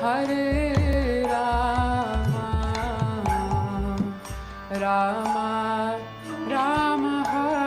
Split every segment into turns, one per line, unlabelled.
Hare Rama, Rama Rama, Hare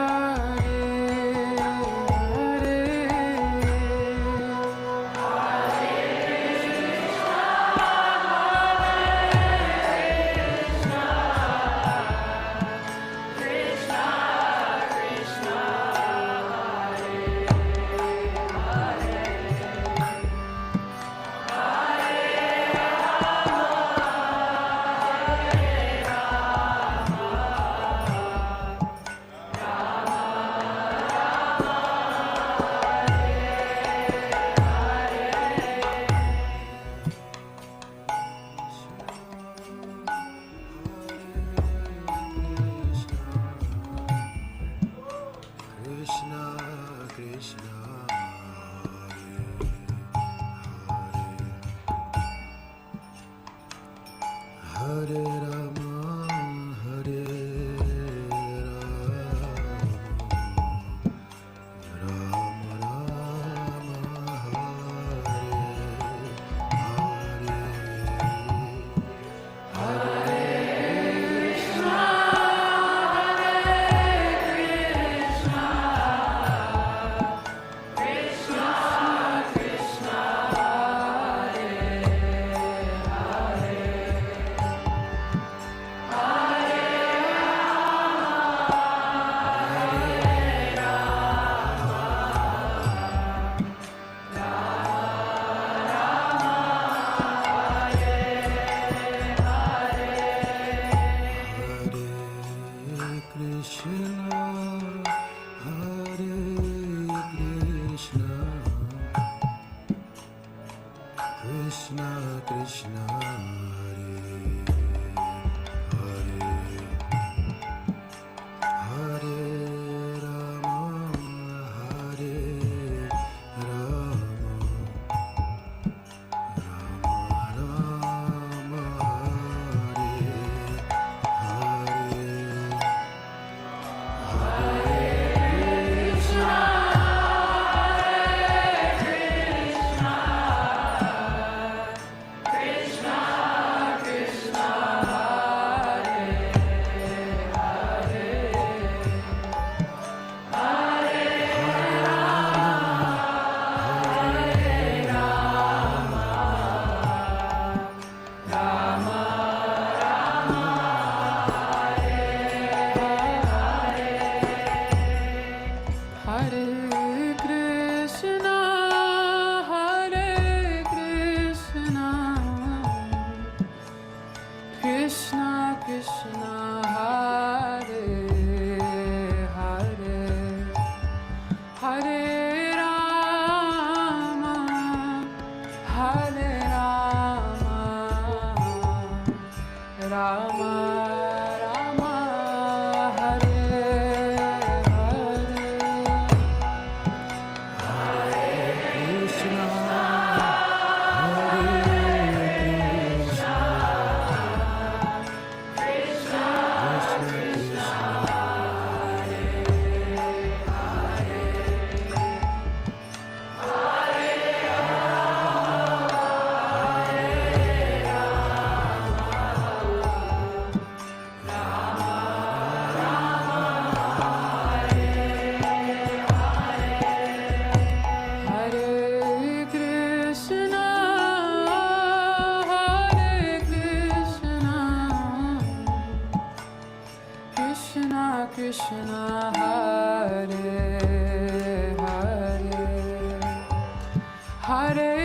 Hare,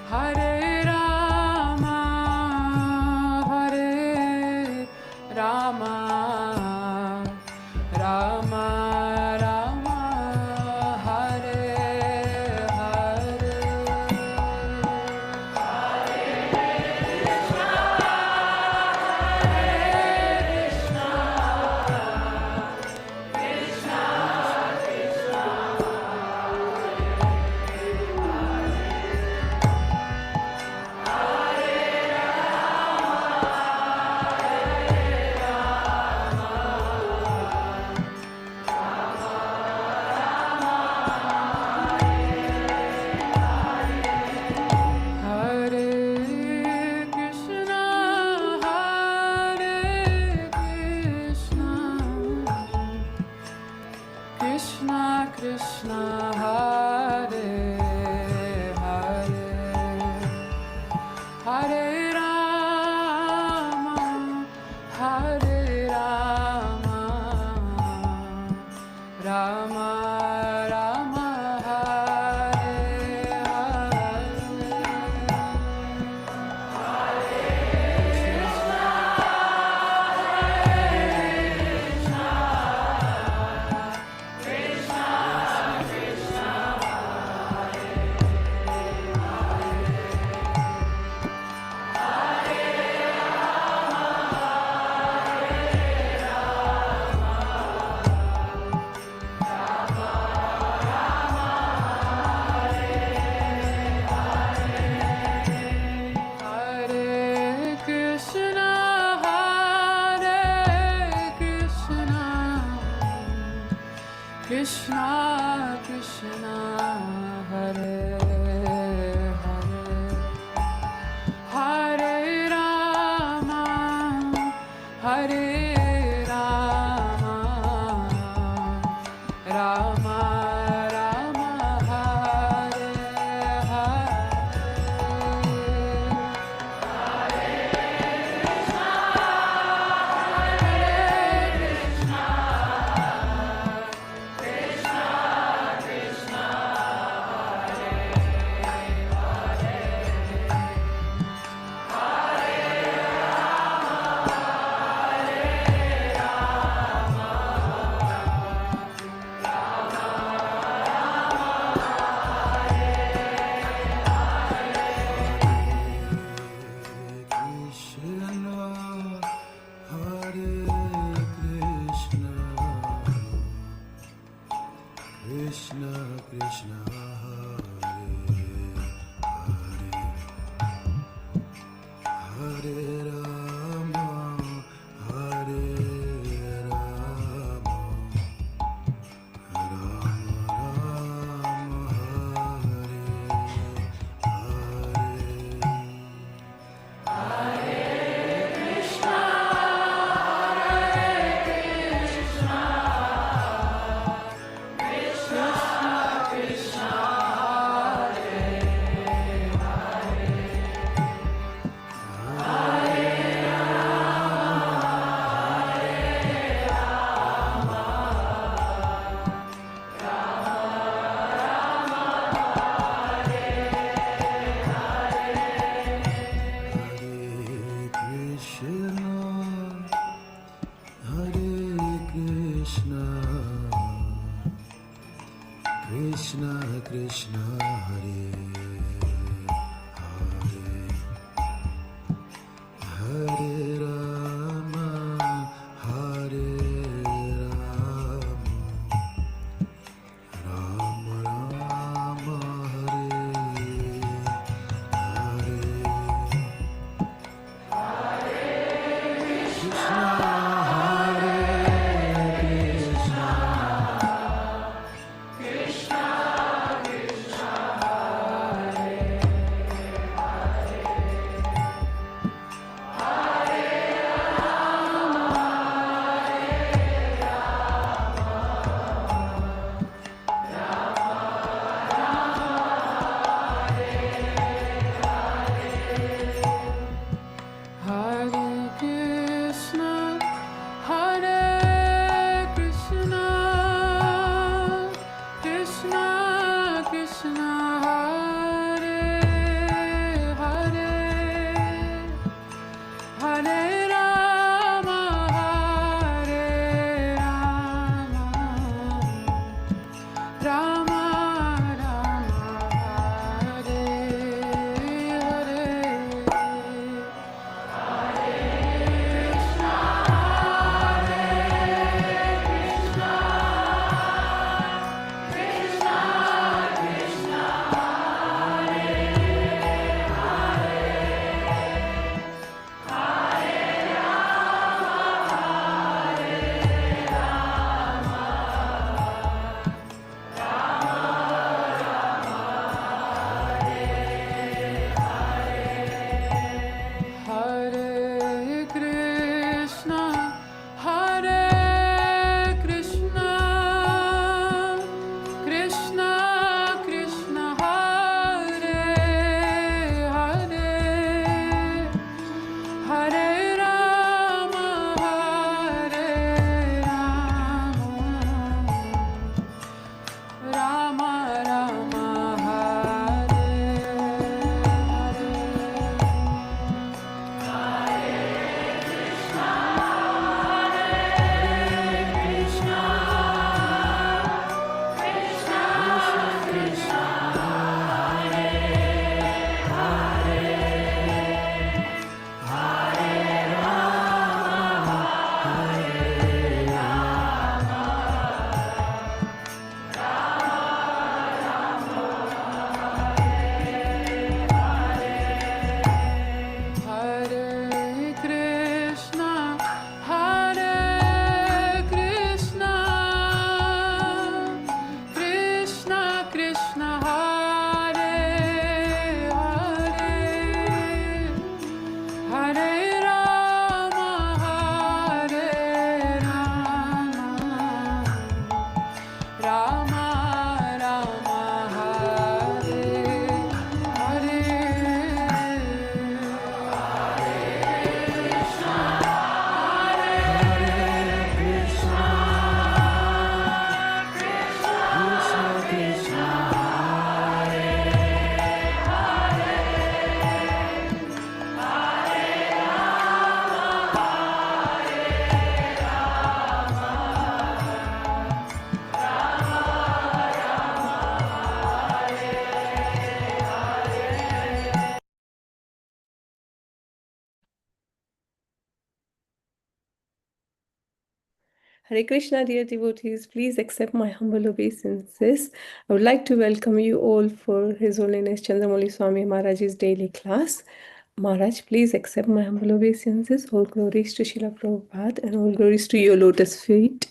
Hare Rama, Hare Rama, Rama Rama, Hare Hare.
Hare Krishna, dear devotees, please accept my humble obeisances. I would like to welcome you all for His Holiness Chandramauli Swami Maharaj's daily class. Maharaj, please accept my humble obeisances. All glories to Srila Prabhupada and all glories to your lotus feet.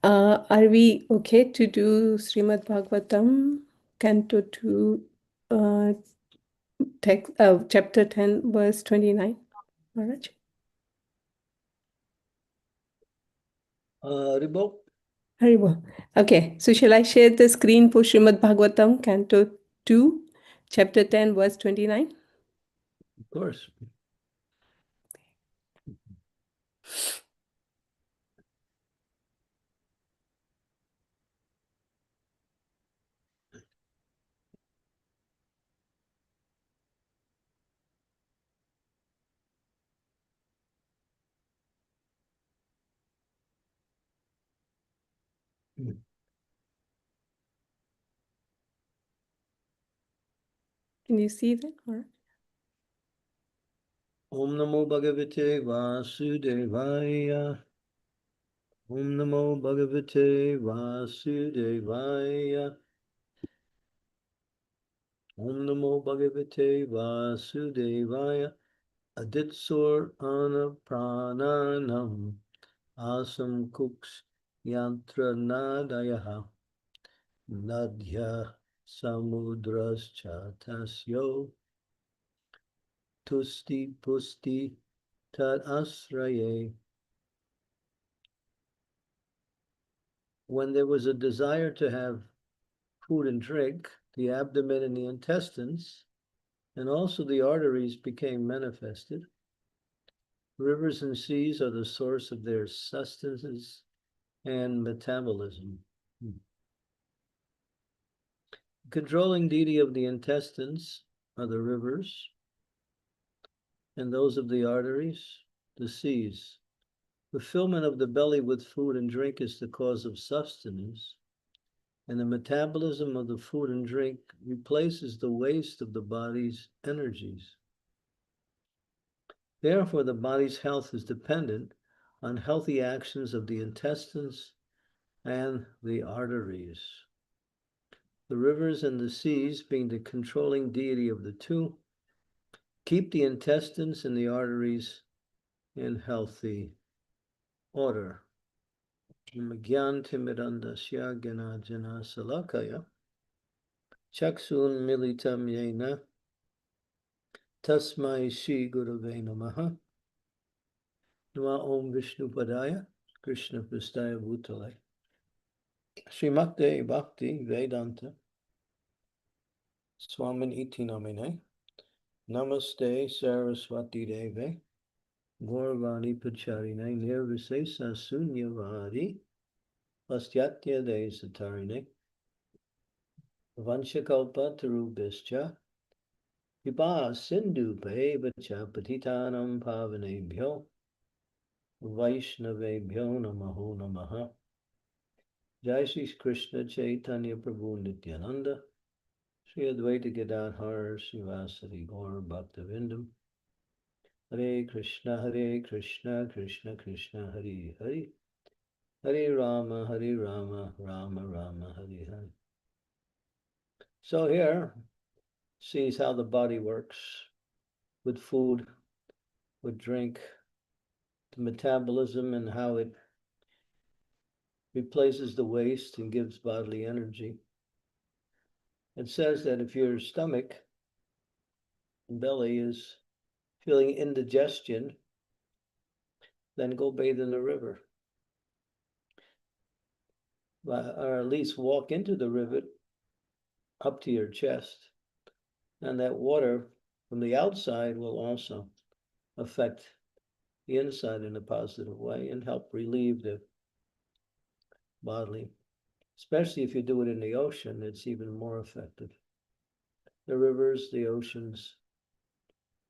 Are we okay to do Srimad Bhagavatam, Canto 2, chapter 10, verse 29, Maharaj?
Haribol.
Haribol. Okay, so shall I share the screen for Srimad Bhagavatam, Canto 2, chapter 10, verse 29?
Of course.
Can you see that?
Om Namo Bhagavate Vasudevaya. Om Namo Bhagavate Vasudevaya. Om Namo Bhagavate Vasudevaya. Aditsur Anaprananam Asam Kuks Yantra Nadayaha Nadhya Samudras Chatasyo Tusti Pusti Tad Asraye. When there was a desire to have food and drink, the abdomen and the intestines, and also the arteries became manifested. Rivers and seas are the source of their sustenance and metabolism. Controlling deity of the intestines are the rivers, and those of the arteries, the seas. Fulfillment of the belly with food and drink is the cause of sustenance, and the metabolism of the food and drink replaces the waste of the body's energies. Therefore, the body's health is dependent on healthy actions of the intestines and the arteries. The rivers and the seas, being the controlling deity of the two, keep the intestines and the arteries in healthy order. Timidandasya Ganajana Salakaya Chaksun Militam Yena Tasmai Shri Gurave Namaha Nama Om Vishnu Padaya Krishna Prastaya Bhutale Srimakte Bhakti Vedanta Swamin Iti Namine Namaste Saraswati Deve Gauravani Pacharine Nirvisesa Sunyavadi Pastyatya Desatarine Vanchakalpa Tarubhischa Vipa Sindhu Pevacha Patitanam Pavanebhyo Vaishnavebhyo Namaho Namaha Jai Shri Krishna Chaitanya Prabhu Nityananda Sri Advaita Gadadhar Srivasadi Gaur Bhaktivinoda Hare Krishna Krishna Krishna Hare Hare Hare Rama Rama Rama Hare Hare. So here sees how the body works with food, with drink, the metabolism, and how it replaces the waste and gives bodily energy. It says that if your stomach and belly is feeling indigestion, then go bathe in the river. Or at least walk into the river up to your chest. And that water from the outside will also affect the inside in a positive way and help relieve the bodily. Especially if you do it in the ocean, it's even more effective. The rivers, the oceans,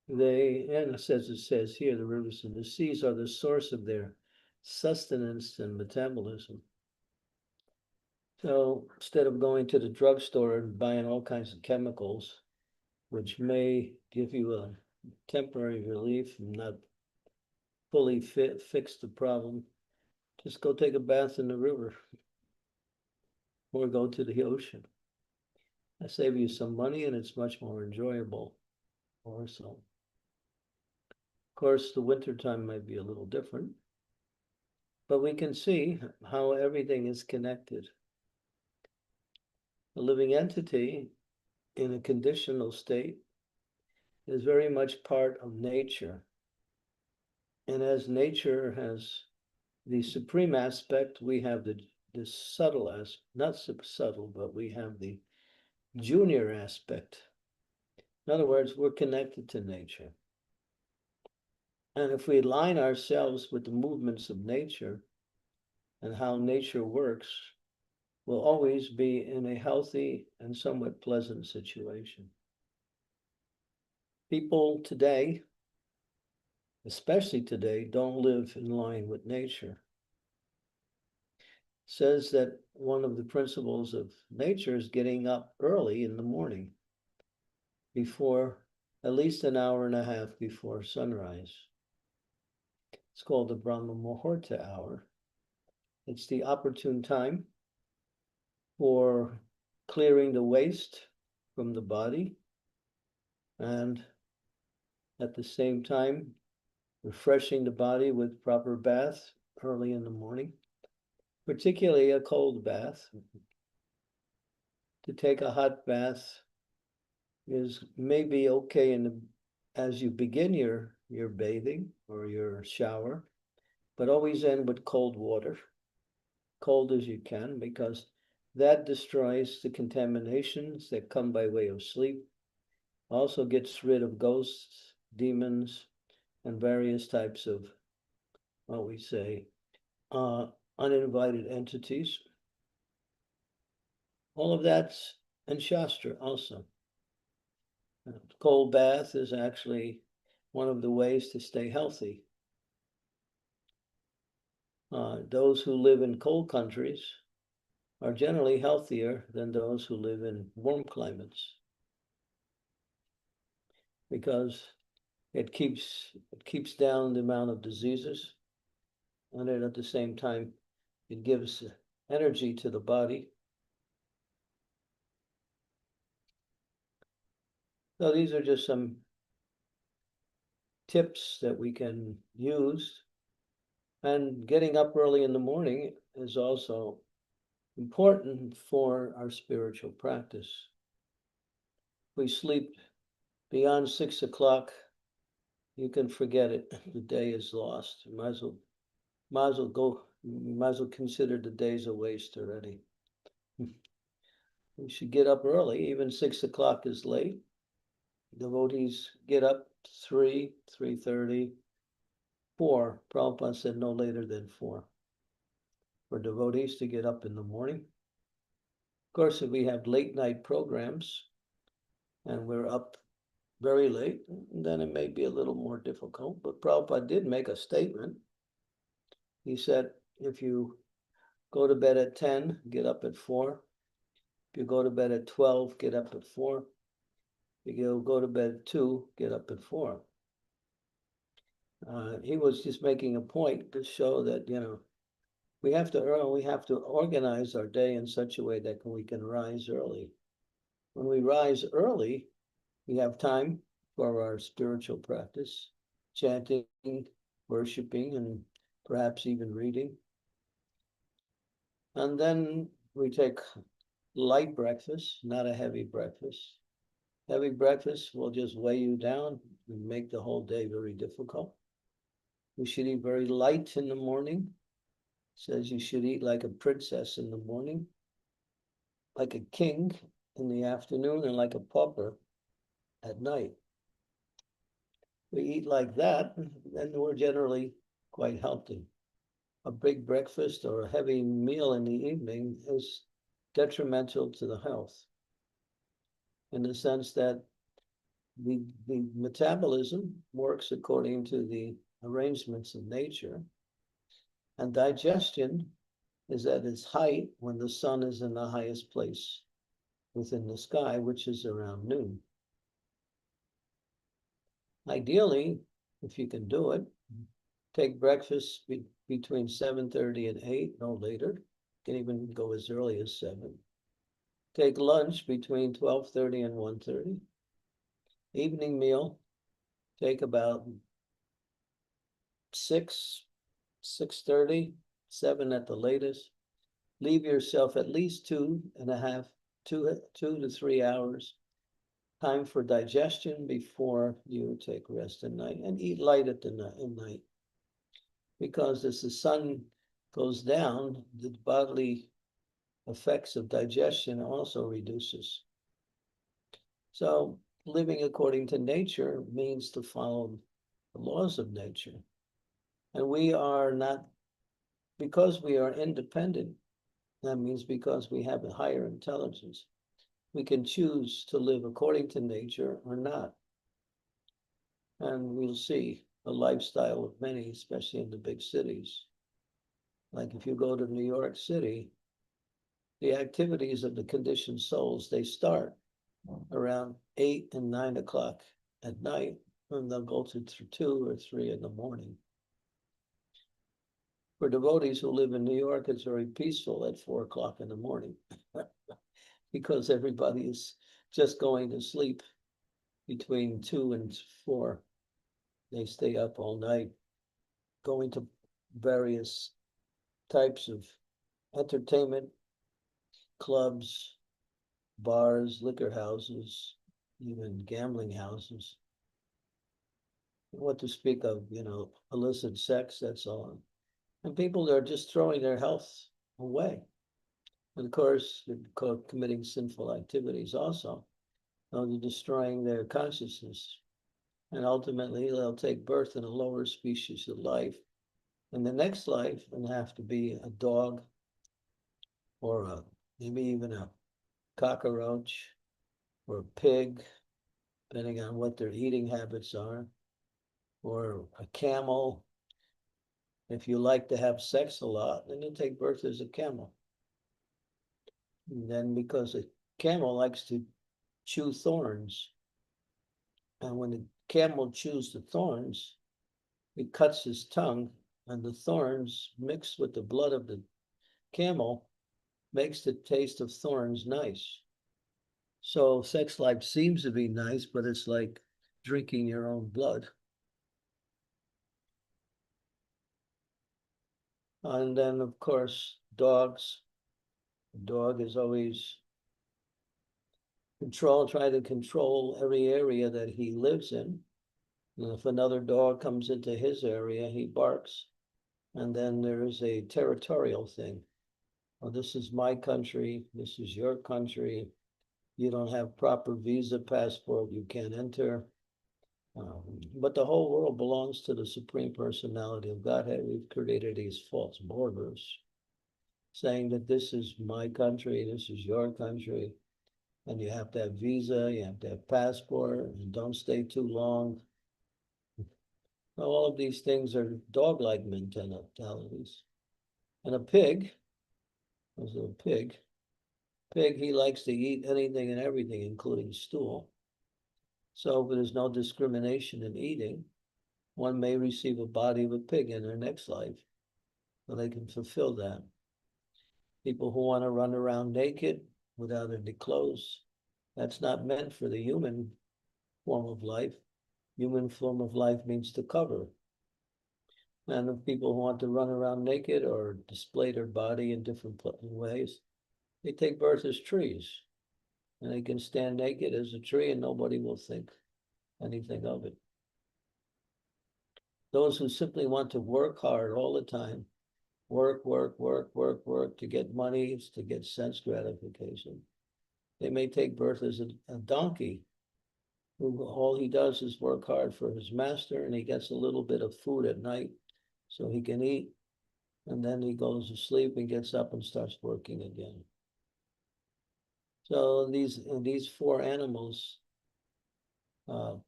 and it says here, the rivers and the seas are the source of their sustenance and metabolism. So instead of going to the drugstore and buying all kinds of chemicals, which may give you a temporary relief and not fully fix the problem, Just go take a bath in the river or go to the ocean. I save you some money and it's much more enjoyable also. Of course, the winter time might be a little different, but we can see how everything is connected. A living entity in a conditional state is very much part of nature. And as nature has the supreme aspect, we have the subtle aspect, not subtle, but we have the junior aspect. In other words, we're connected to nature. And if we align ourselves with the movements of nature and how nature works, we'll always be in a healthy and somewhat pleasant situation. People today, especially today, don't live in line with nature. It says that one of the principles of nature is getting up early in the morning, before at least an hour and a half before sunrise. It's called the Brahma Muhurta hour. It's the opportune time for clearing the waste from the body and at the same time refreshing the body with proper bath early in the morning, particularly a cold bath. To take a hot bath is maybe okay as you begin your bathing or your shower, but always end with cold water, cold as you can, because that destroys the contaminations that come by way of sleep, also gets rid of ghosts, demons, and various types of, what we say, uninvited entities. All of that's in Shastra also. Cold bath is actually one of the ways to stay healthy. Those who live in cold countries are generally healthier than those who live in warm climates, because it keeps down the amount of diseases, and then at the same time, it gives energy to the body. So these are just some tips that we can use. And getting up early in the morning is also important for our spiritual practice. If we sleep beyond 6 o'clock, you can forget it. The day is lost. You might as well consider the day's a waste already. We should get up early. Even 6 o'clock is late. Devotees get up 3, 3:30, 4. Prabhupada said no later than 4. For devotees to get up in the morning. Of course, if we have late night programs and we're up very late, then it may be a little more difficult. But Prabhupada did make a statement. He said, if you go to bed at 10, get up at 4. If you go to bed at 12, get up at 4. If you go to bed at 2, get up at 4. He was just making a point to show that, we have to organize our day in such a way that we can rise early. When we rise early, we have time for our spiritual practice, chanting, worshiping, and perhaps even reading. And then we take light breakfast, not a heavy breakfast. Heavy breakfast will just weigh you down and make the whole day very difficult. We should eat very light in the morning. It says you should eat like a princess in the morning, like a king in the afternoon, and like a pauper at night. We eat like that, then we're generally quite healthy. A big breakfast or a heavy meal in the evening is detrimental to the health, in the sense that the metabolism works according to the arrangements of nature, and digestion is at its height when the sun is in the highest place within the sky, which is around noon. Ideally, if you can do it, Take breakfast between 7:30 and 8, no later. Can even go as early as 7. Take lunch between 12:30 and 1:30. Evening meal, take about 6, 6:30, 7 at the latest. Leave yourself at least 2.5, 2 to 3 hours time for digestion before you take rest at night, and eat light at night. Because as the sun goes down, the bodily effects of digestion also reduces. So living according to nature means to follow the laws of nature. And we are not, because we are independent, that means because we have a higher intelligence, we can choose to live according to nature or not. And we'll see the lifestyle of many, especially in the big cities. Like if you go to New York City, the activities of the conditioned souls, they start around 8 and 9 o'clock at night, and they'll go to 2 or 3 in the morning. For devotees who live in New York, it's very peaceful at 4 o'clock in the morning because everybody is just going to sleep between 2 and 4. They stay up all night, going to various types of entertainment, clubs, bars, liquor houses, even gambling houses. What to speak of, illicit sex, that's all. And people are just throwing their health away. And of course, they're committing sinful activities also. They're destroying their consciousness. And ultimately, they'll take birth in a lower species of life. In the next life, and have to be a dog or maybe even a cockroach or a pig, depending on what their eating habits are, or a camel. If you like to have sex a lot, then you'll take birth as a camel. And then because a camel likes to chew thorns, and when the camel chews the thorns, it cuts his tongue, and the thorns mixed with the blood of the camel makes the taste of thorns nice. So sex life seems to be nice, but it's like drinking your own blood. And then, of course, dogs. The dog is always trying to control every area that he lives in. And if another dog comes into his area, he barks. And then there is a territorial thing. Well, this is my country. This is your country. You don't have proper visa, passport. You can't enter. But the whole world belongs to the Supreme Personality of Godhead. We've created these false borders, saying that this is my country, this is your country, and you have to have visa, you have to have passport, and don't stay too long. All of these things are dog-like mentalities. And a pig, he likes to eat anything and everything, including stool. So if there's no discrimination in eating, one may receive a body of a pig in their next life, so they can fulfill that. People who want to run around naked without any clothes, that's not meant for the human form of life. Human form of life means to cover. And the people who want to run around naked or display their body in different ways, they take birth as trees. And they can stand naked as a tree and nobody will think anything of it. Those who simply want to work hard all the time, work to get money, to get sense gratification. They may take birth as a donkey, who all he does is work hard for his master, and he gets a little bit of food at night so he can eat, and then he goes to sleep and gets up and starts working again. So these 4 animals,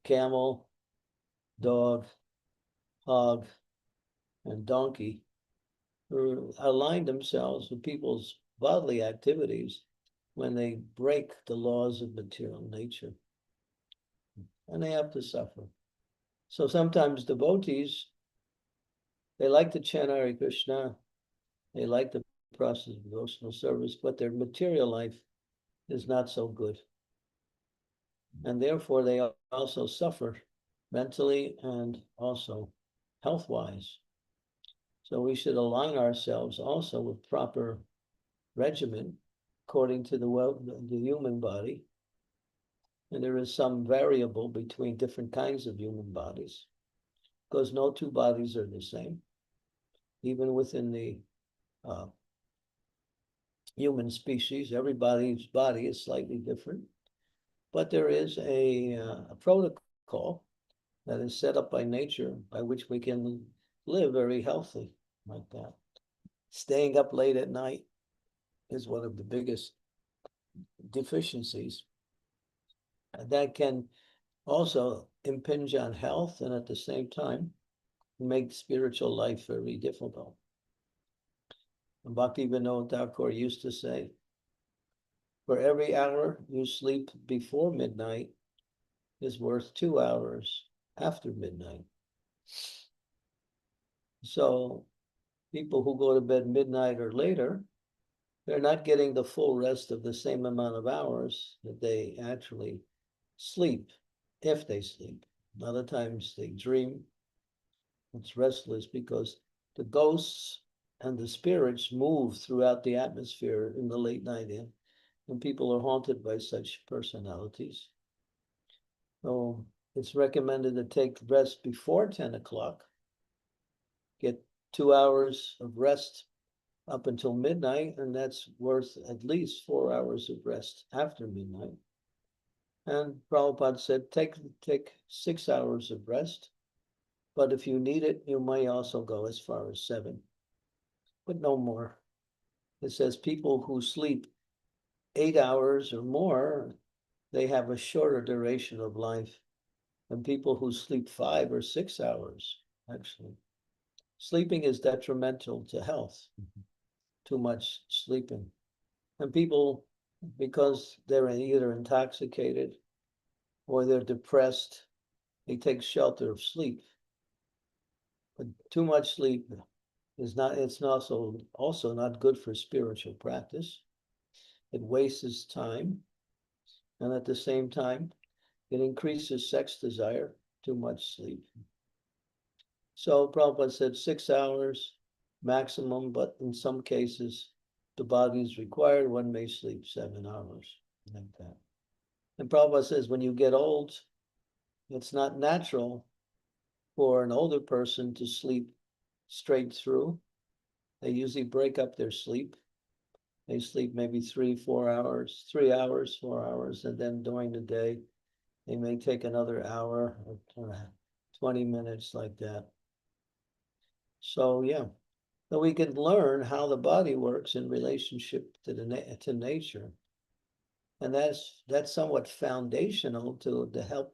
camel, dog, hog, and donkey, align themselves with people's bodily activities when they break the laws of material nature. And they have to suffer. So sometimes devotees They like to chant Hare Krishna. They like the process of devotional service, but their material life is not so good. And therefore, they also suffer mentally and also health-wise. So we should align ourselves also with proper regimen according to the human body. And there is some variable between different kinds of human bodies, because no two bodies are the same. Even within the human species, everybody's body is slightly different. But there is a protocol that is set up by nature by which we can live very healthy like that. Staying up late at night is one of the biggest deficiencies. And that can also impinge on health and at the same time make spiritual life very difficult. And Bhaktivinoda Thakur used to say, for every hour you sleep before midnight is worth 2 hours after midnight. So people who go to bed midnight or later, they're not getting the full rest of the same amount of hours that they actually sleep, if they sleep. Other times they dream. It's restless because the ghosts and the spirits move throughout the atmosphere in the late night, and people are haunted by such personalities. So it's recommended to take rest before 10 o'clock, get 2 hours of rest up until midnight, and that's worth at least 4 hours of rest after midnight. And Prabhupada said, take 6 hours of rest, but if you need it, you may also go as far as 7, but no more. It says people who sleep 8 hours or more, they have a shorter duration of life than people who sleep 5 or 6 hours, actually. Sleeping is detrimental to health, too much sleeping. And people, because they're either intoxicated or they're depressed, they take shelter of sleep. But too much sleep is not, it's also not good for spiritual practice. It wastes time. And at the same time, it increases sex desire, too much sleep. So Prabhupada said 6 hours maximum, but in some cases, the body is required, one may sleep 7 hours, like that. And Prabhupada says when you get old, it's not natural for an older person to sleep straight through. They usually break up their sleep. They sleep maybe 3 hours, 4 hours, and then during the day, they may take another hour or 20 minutes like that. So yeah, so we can learn how the body works in relationship to nature, and that's somewhat foundational to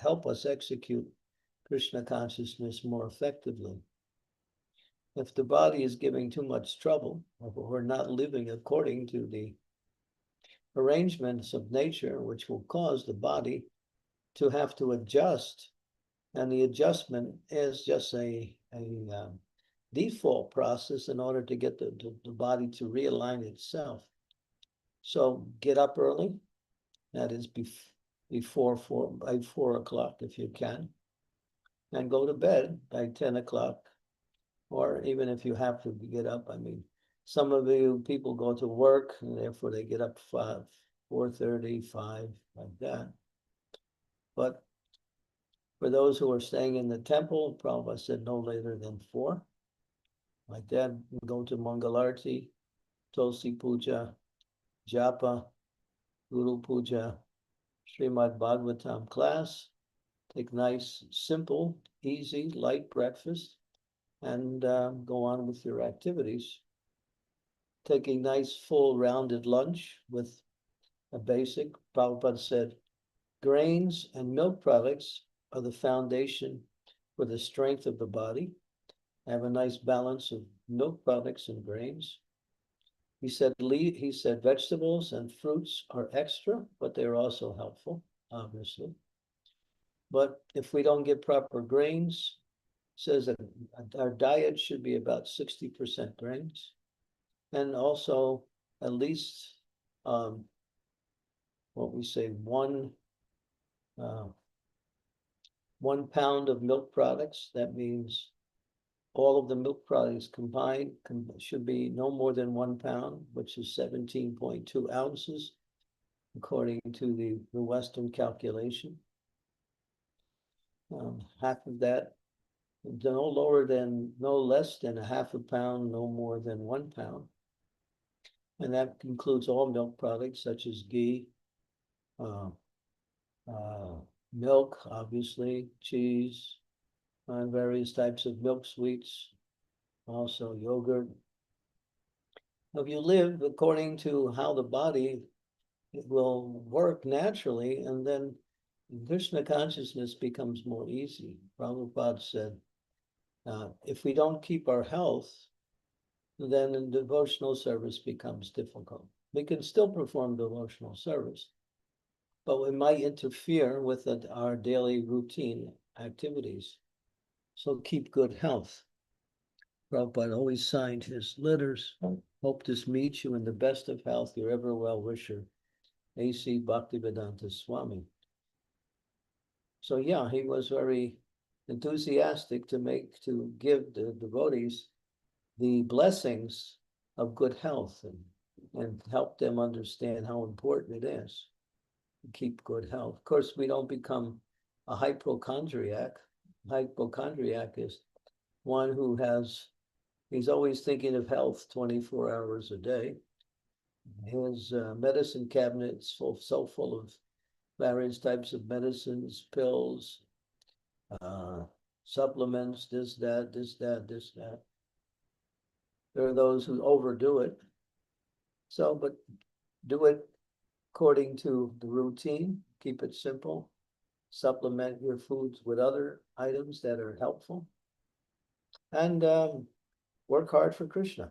help us execute Krishna consciousness more effectively. If the body is giving too much trouble, or we're not living according to the arrangements of nature, which will cause the body to have to adjust, and the adjustment is just a default process in order to get the body to realign itself. So get up early, that is before 4 o'clock if you can, and go to bed by 10 o'clock, or even if you have to get up. I mean, some of you people go to work and therefore they get up 4:30, 5, like that. But for those who are staying in the temple, Prabhupada said no later than 4. Like that, go to Mangalarti, Tulsi Puja, Japa, Guru Puja, Srimad Bhagavatam class, take nice, simple, easy, light breakfast, and go on with your activities. Take a nice, full, rounded lunch with a basic. Prabhupada said, grains and milk products are the foundation for the strength of the body. Have a nice balance of milk products and grains. He said vegetables and fruits are extra, but they're also helpful, obviously. But if we don't get proper grains, says that our diet should be about 60% grains, and also at least what we say 1 pound of milk products. That means all of the milk products combined should be no more than 1 pound, which is 17.2 ounces, according to the Western calculation. Half of that, no less than a half a pound, no more than 1 pound. And that includes all milk products such as ghee, milk, obviously, cheese, and various types of milk sweets, also yogurt. If you live according to how the body will work naturally, and then Krishna consciousness becomes more easy. Prabhupada said, if we don't keep our health, then devotional service becomes difficult. We can still perform devotional service, but we might interfere with our daily routine activities. So keep good health. Prabhupada always signed his letters. Hope to meet you in the best of health, your ever well-wisher, A.C. Bhaktivedanta Swami. So yeah, he was very enthusiastic to give the devotees the blessings of good health and help them understand how important it is to keep good health. Of course, we don't become a hypochondriac. Hypochondriac is one who he's always thinking of health 24 hours a day. His medicine cabinet is so full of various types of medicines, pills, supplements, this, that. There are those who overdo it. So, but do it according to the routine, keep it simple, supplement your foods with other items that are helpful, and work hard for Krishna.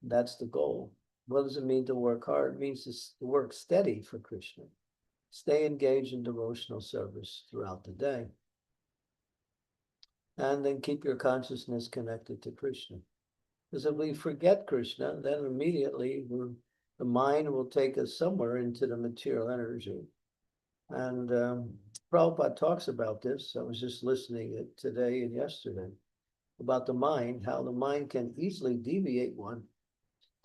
That's the goal. What does it mean to work hard? It means to work steady for Krishna. Stay engaged in devotional service throughout the day. And then keep your consciousness connected to Krishna. Because if we forget Krishna, then immediately the mind will take us somewhere into the material energy. And Prabhupada talks about this. I was just listening it today and yesterday about the mind, how the mind can easily deviate one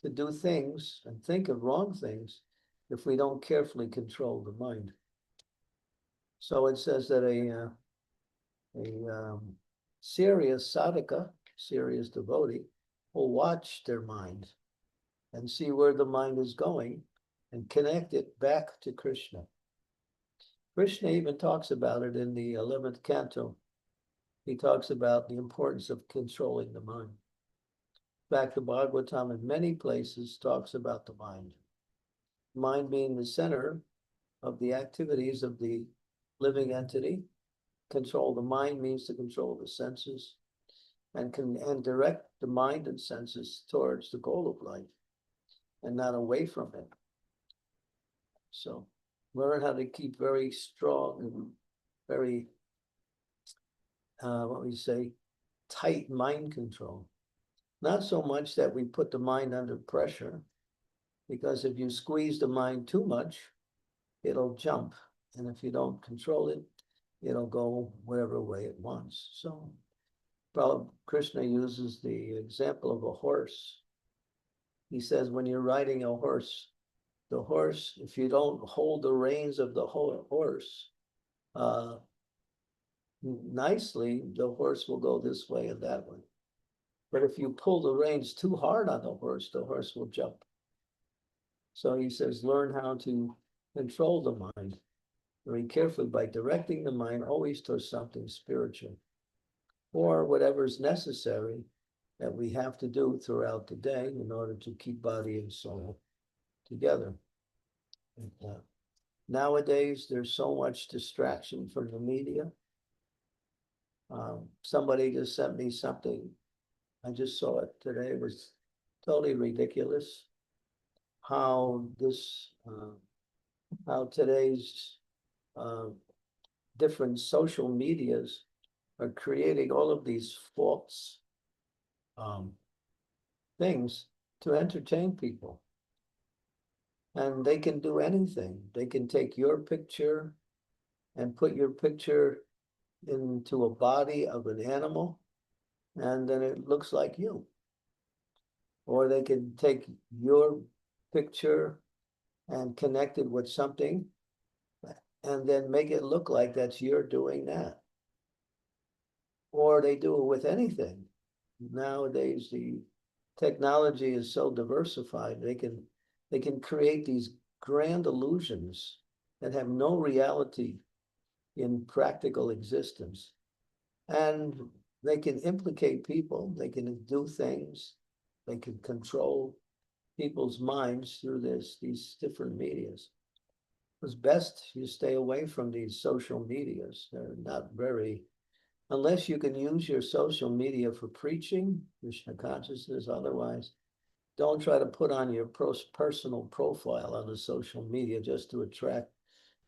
to do things and think of wrong things if we don't carefully control the mind. So it says that a serious sadhaka, serious devotee, will watch their mind and see where the mind is going and connect it back to Krishna. Krishna even talks about it in the 11th canto. He talks about the importance of controlling the mind. In fact, the Bhagavatam in many places talks about the mind. Mind being the center of the activities of the living entity. Control the mind means to control the senses and direct the mind and senses towards the goal of life and not away from it. So learn how to keep very strong and very, tight mind control. Not so much that we put the mind under pressure, because if you squeeze the mind too much, it'll jump. And if you don't control it, it'll go whatever way it wants. So Krishna uses the example of a horse. He says, when you're riding a horse, the horse, if you don't hold the reins of the horse nicely, the horse will go this way and that way. But if you pull the reins too hard on the horse will jump. So he says, learn how to control the mind very carefully by directing the mind always towards something spiritual or whatever is necessary that we have to do throughout the day in order to keep body and soul together. And, nowadays, there's so much distraction from the media. Somebody just sent me something. I just saw it today. It was totally ridiculous how today's different social medias are creating all of these false things to entertain people. And they can do anything. They can take your picture and put your picture into a body of an animal, and then it looks like you. Or they can take your picture and connect it with something and then make it look like that's you're doing that. Or they do it with anything. Nowadays, the technology is so diversified, they can create these grand illusions that have no reality in practical existence. And they can implicate people, they can do things, they can control people's minds through these different medias. It's best you stay away from these social medias. They're not very, unless you can use your social media for preaching, Krishna consciousness, otherwise, don't try to put on your personal profile on the social media just to attract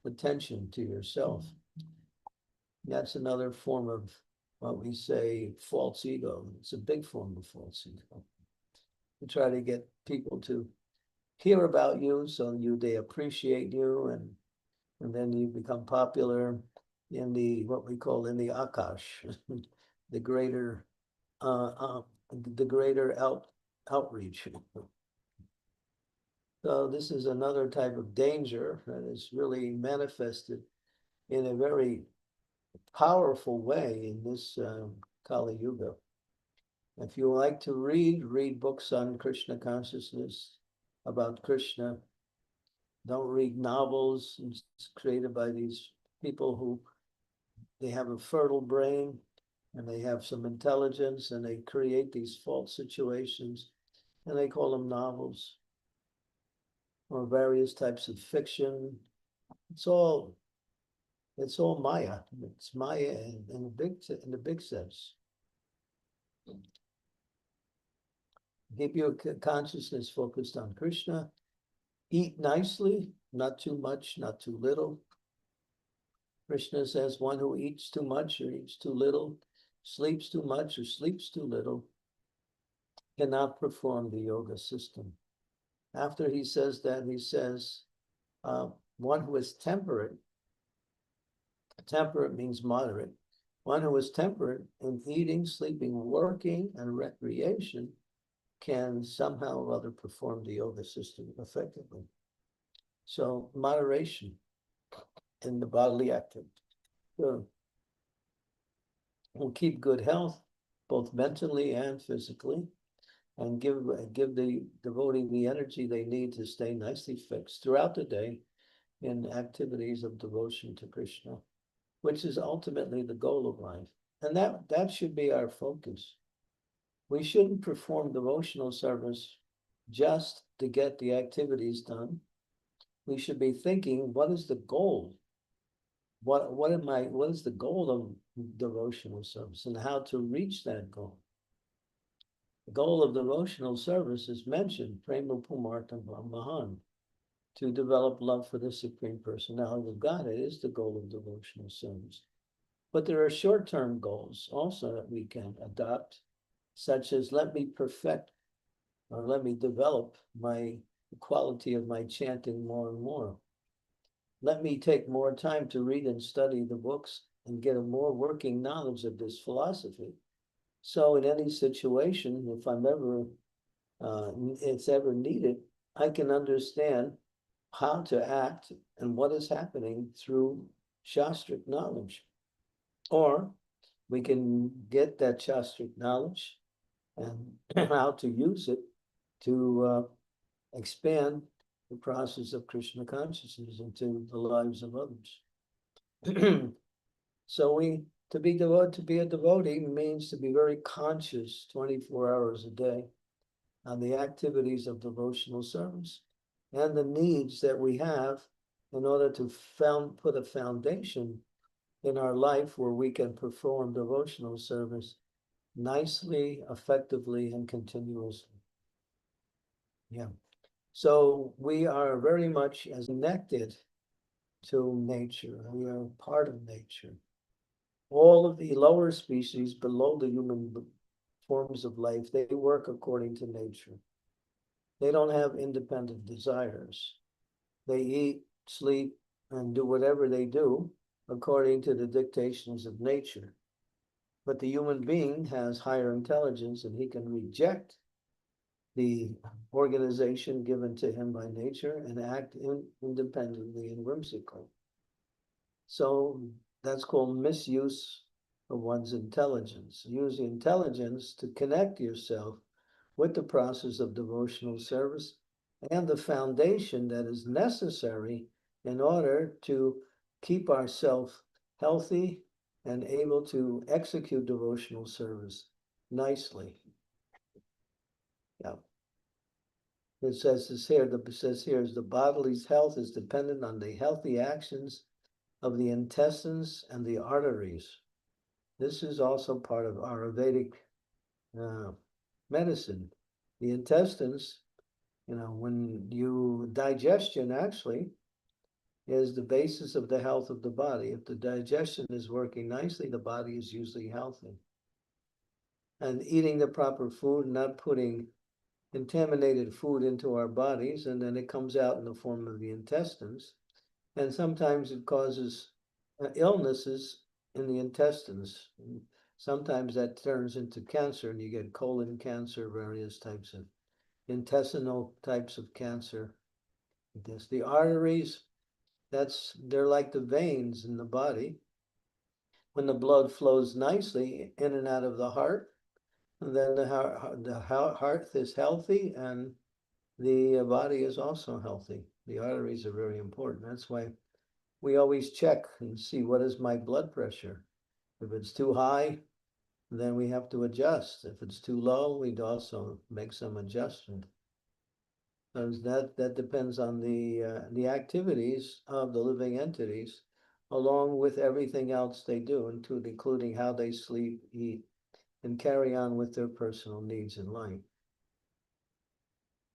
attention to yourself. That's another form of what we say false ego. It's a big form of false ego. You try to get people to hear about you so they appreciate you, and then you become popular in the what we call in the Akash, the greater outreach. So this is another type of danger that is really manifested in a very powerful way in this Kali Yuga. If you like to read books on Krishna consciousness, about Krishna. Don't read novels created by these people who they have a fertile brain and they have some intelligence and they create these false situations and they call them novels or various types of fiction. It's all Maya. It's Maya in the big sense. Keep your consciousness focused on Krishna. Eat nicely, not too much, not too little. Krishna says one who eats too much or eats too little, sleeps too much or sleeps too little, cannot perform the yoga system. After he says that, he says, one who is temperate means moderate, one who is temperate in eating, sleeping, working, and recreation can somehow or other perform the yoga system effectively. So moderation in the bodily activity. Sure. Will keep good health, both mentally and physically, and give the devotee the energy they need to stay nicely fixed throughout the day in activities of devotion to Krishna, which is ultimately the goal of life. And that should be our focus. We shouldn't perform devotional service just to get the activities done. We should be thinking, what is the goal? What is the goal of devotional service and how to reach that goal? The goal of devotional service is mentioned, Prema Pumartam Mahan, to develop love for the Supreme Personality of God. It is the goal of devotional service. But there are short-term goals also that we can adopt, such as let me perfect or let me develop the quality of my chanting more and more. Let me take more time to read and study the books and get a more working knowledge of this philosophy. So in any situation, if it's ever needed, I can understand how to act and what is happening through Shastric knowledge. Or we can get that Shastric knowledge and how to use it to expand the process of Krishna consciousness into the lives of others. So to be a devotee means to be very conscious 24 hours a day on the activities of devotional service and the needs that we have in order to put a foundation in our life where we can perform devotional service nicely, effectively, and continuously. Yeah. So we are very much as connected to nature. We are part of nature. all of the lower species below the human forms of life, they work according to nature. They don't have independent desires. They eat, sleep, and do whatever they do according to the dictations of nature. But the human being has higher intelligence, and he can reject the organization given to him by nature and act independently and whimsically. So that's called misuse of one's intelligence. Use the intelligence to connect yourself with the process of devotional service and the foundation that is necessary in order to keep ourselves healthy and able to execute devotional service nicely. Yeah. It says this here, the body's health is dependent on the healthy actions of the intestines and the arteries. This is also part of Ayurvedic medicine. The intestines, when you digestion actually is the basis of the health of the body. If the digestion is working nicely, the body is usually healthy. And eating the proper food, not putting contaminated food into our bodies, and then it comes out in the form of the intestines. And sometimes it causes illnesses in the intestines. Sometimes that turns into cancer, and you get colon cancer, various types of intestinal types of cancer. The arteries, they're like the veins in the body. When the blood flows nicely in and out of the heart, then the heart is healthy and the body is also healthy. The arteries are very important. That's why we always check and see what is my blood pressure. If it's too high, then we have to adjust. If it's too low, we'd also make some adjustment. That depends on the activities of the living entities, along with everything else they do, including how they sleep, eat, and carry on with their personal needs in life.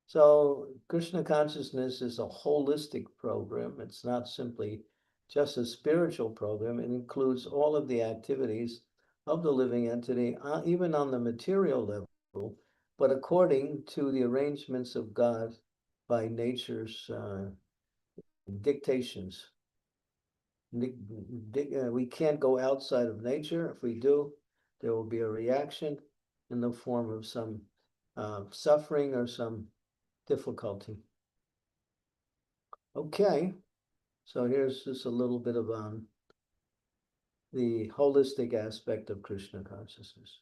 So Krishna consciousness is a holistic program. It's not simply just a spiritual program. It includes all of the activities of the living entity, even on the material level, but according to the arrangements of God by nature's dictations. We can't go outside of nature. If we do, there will be a reaction in the form of some suffering or some difficulty. Okay, so here's just a little bit of the holistic aspect of Krishna consciousness.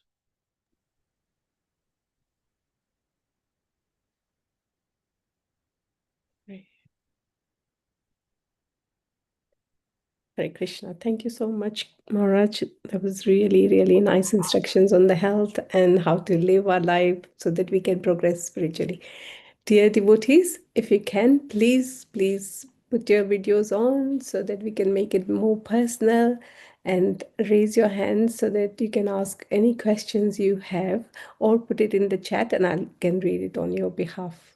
Hare Krishna. Thank you so much, Maharaj. That was really, really nice instructions on the health and how to live our life so that we can progress spiritually. Dear devotees, if you can, please put your videos on so that we can make it more personal, and raise your hand so that you can ask any questions you have, or put it in the chat and I can read it on your behalf.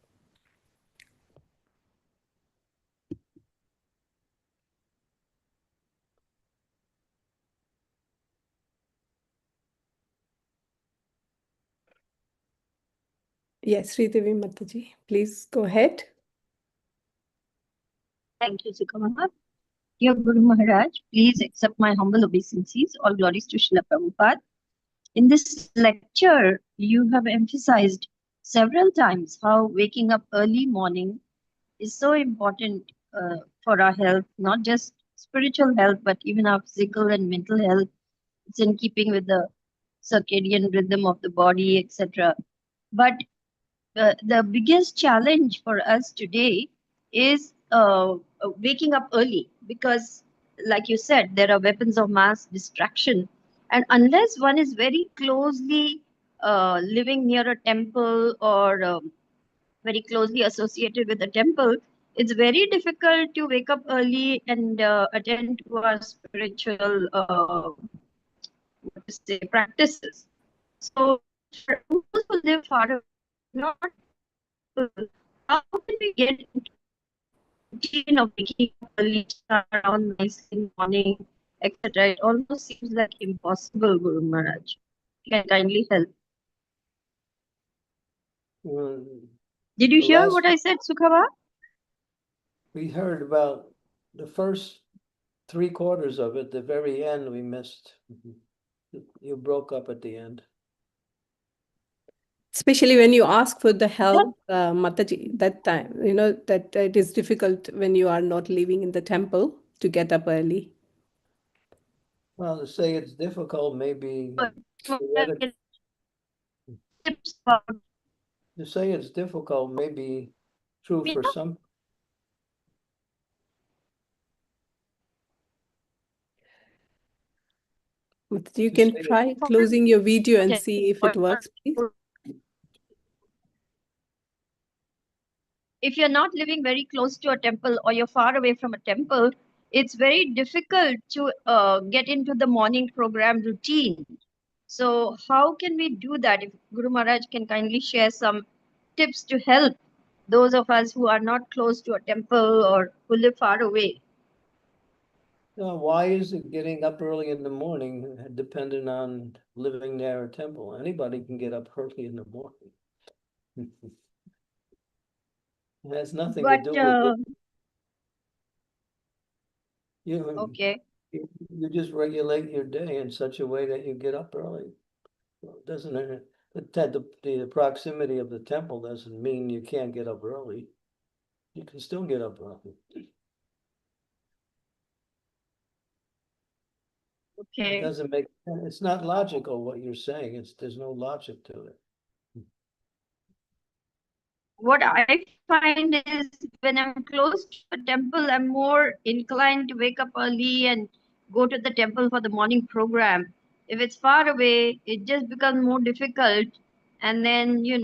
Yes, Sridevi Mataji, please go ahead.
Thank you, Sukamaha. Dear Guru Maharaj, please accept my humble obeisances. All glories to Srila Prabhupada. In this lecture, you have emphasized several times how waking up early morning is so important for our health, not just spiritual health, but even our physical and mental health. It's in keeping with the circadian rhythm of the body, etc. But the biggest challenge for us today is waking up early, because like you said, there are weapons of mass distraction, and unless one is very closely living near a temple or very closely associated with a temple, it's very difficult to wake up early and attend to our spiritual practices. So for those who live far away, not how can we get into routine of waking up early, start around nice in the morning, etc. It almost seems like impossible, Guru Maharaj. Can kindly help. Did you
The
hear
last
what I said, Sukhava?
we heard about the first 3/4 of it. The very end we missed. You broke up at the end.
Especially when you ask for the help, Mataji, that time, that it is difficult when you are not living in the temple to get up early.
Well, to say it's difficult, maybe
Tips about
to say it's difficult may be true for some.
But you
To
can
say it-
try closing your video and see if it works, please.
if you're not living very close to a temple or you're far away from a temple, it's very difficult to get into the morning program routine. So how can we do that? If Guru Maharaj can kindly share some tips to help those of us who are not close to a temple or who live far away.
Why is it getting up early in the morning dependent on living near a temple? Anybody can get up early in the morning. It has nothing to
But
do with it.
okay,
You just regulate your day in such a way that you get up early. Doesn't it? The proximity of the temple doesn't mean you can't get up early. You can still get up early. It
okay.
doesn't make, it's not logical what you're saying. There's no logic to it.
What I find is when I'm close to a temple, I'm more inclined to wake up early and go to the temple for the morning program. If it's far away, it just becomes more difficult. And then, you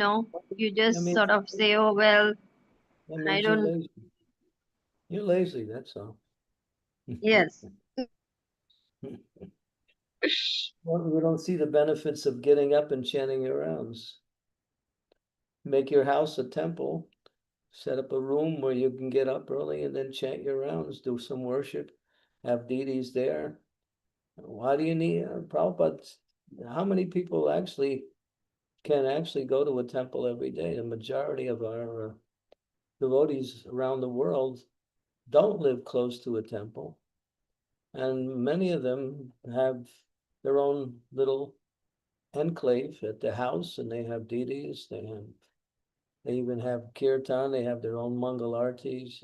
just sort of say, oh, well,
That
I
means you're
don't,
lazy. You're lazy, that's all.
yes.
Well, we don't see the benefits of getting up and chanting your rounds. Make your house a temple, set up a room where you can get up early and then chant your rounds, do some worship, have deities there. Why do you need Prabhupada? How many people can actually go to a temple every day? The majority of our devotees around the world don't live close to a temple. And many of them have their own little enclave at the house, and they have deities, they even have kirtan, they have their own Mangal artis.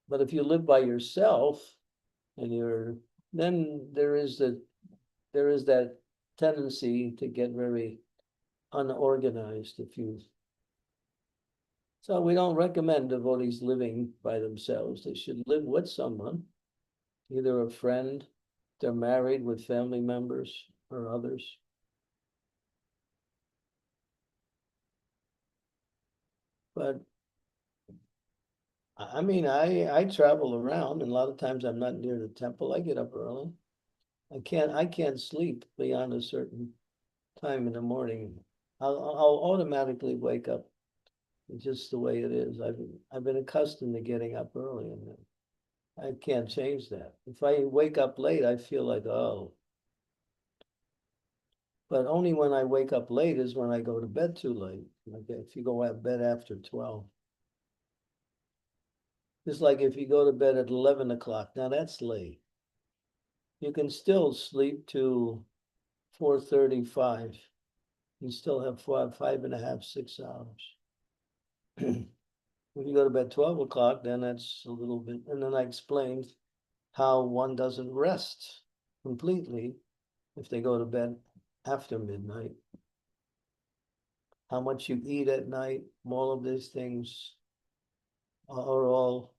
But if you live by yourself and then there is that tendency to get very unorganized so we don't recommend devotees living by themselves. They should live with someone, either a friend, they're married with family members or others. But I mean, I travel around, and a lot of times I'm not near the temple. I get up early. I can't sleep beyond a certain time in the morning. I'll automatically wake up. It's just the way it is. I've been accustomed to getting up early, and I can't change that. If I wake up late, I feel like, oh. But only when I wake up late is when I go to bed too late. Like if you go to bed after 12. Just like if you go to bed at 11 o'clock, now that's late. You can still sleep to 4:35. You still have 5.5, 6 hours. When you go to bed 12 o'clock, then that's a little bit, and then I explained how one doesn't rest completely if they go to bed after midnight. How much you eat at night, all of these things are all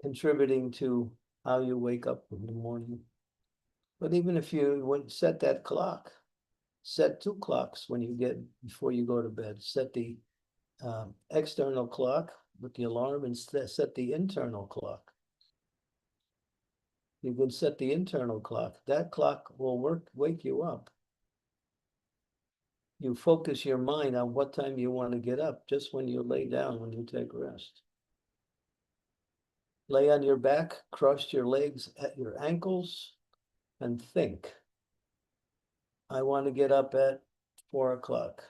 contributing to how you wake up in the morning. But even if you would set that clock, set 2 clocks before you go to bed. Set the external clock with the alarm and set the internal clock. You can set the internal clock. That clock will wake you up. You focus your mind on what time you want to get up, just when you lay down, when you take rest. Lay on your back, cross your legs at your ankles, and think. I want to get up at 4 o'clock.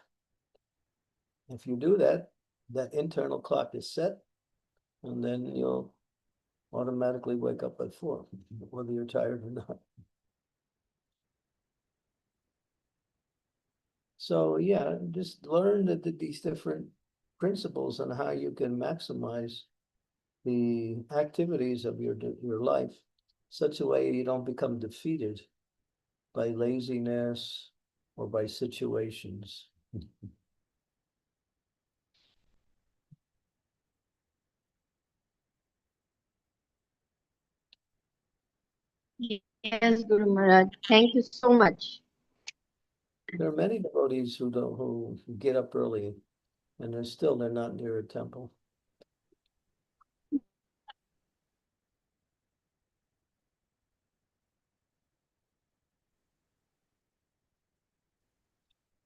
If you do that, that internal clock is set, and then you'll automatically wake up at 4, whether you're tired or not. So yeah, just learn these different principles on how you can maximize the activities of your life, such a way you don't become defeated by laziness or by situations.
Yes, Guru Maharaj. Thank you so much.
There are many devotees who get up early, and they're not near a temple.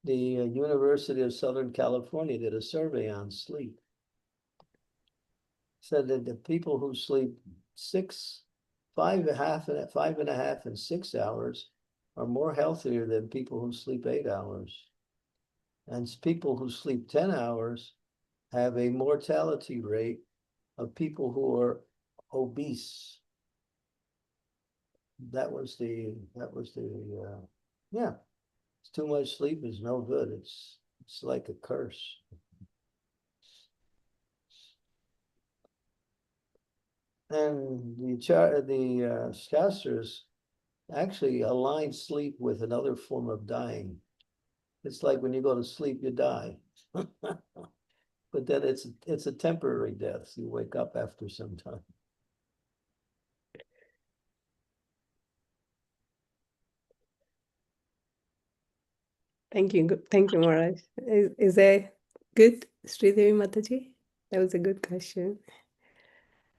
The University of Southern California did a survey on sleep. Said that the people who sleep 5.5 and 6 hours are more healthier than people who sleep 8 hours. And people who sleep 10 hours have a mortality rate of people who are obese. Yeah. Too much sleep is no good. It's like a curse. And the Shastras actually align sleep with another form of dying. It's like when you go to sleep, you die. But then it's a temporary death. You wake up after some time.
Thank you. Thank you, Maharaj. Is that good, Sridevi Mataji? That was a good question.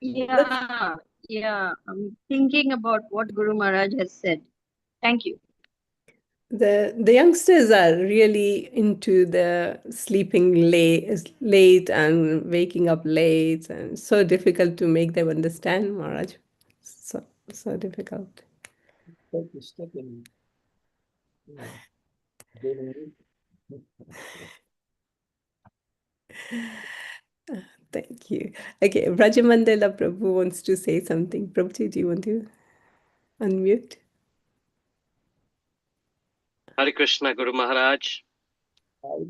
Yeah, I'm thinking about what Guru Maharaj has said. Thank you.
The youngsters are really into the sleeping late and waking up late, and so difficult to make them understand, Maharaj. So difficult.
Take the stick and
Thank you. Okay, Brajamandala Prabhu wants to say something. Prabhuji, do you want to unmute?
Hare Krishna, Guru Maharaj.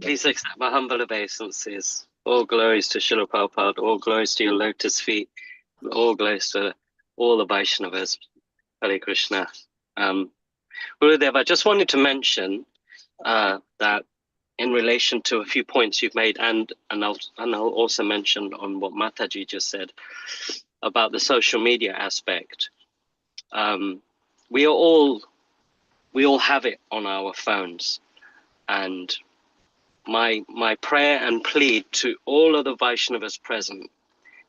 Please accept my humble obeisances. All glories to Srila Prabhupada, all glories to your lotus feet, and all glories to all the Vaishnavas. Hare Krishna. Gurudev, I just wanted to mention that in relation to a few points you've made, and I'll also mention on what Mataji just said about the social media aspect. We all have it on our phones, and my prayer and plea to all of the Vaishnavas present